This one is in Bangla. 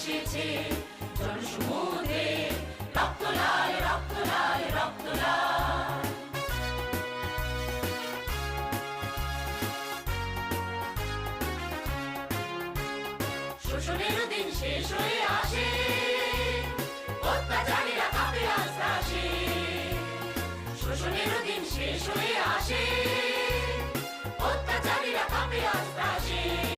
এসেছে জনসমুদ্রে রক্ত লাল রক্ত লাল রক্ত লাল। শোষণের দিন শেষ হয়ে আসে, অত্যাচারীরা কাঁপে আস্তে আসে। শোষণের দিন শেষ হয়ে আসে, অত্যাচারীরা কাঁপে আস্তে আসে।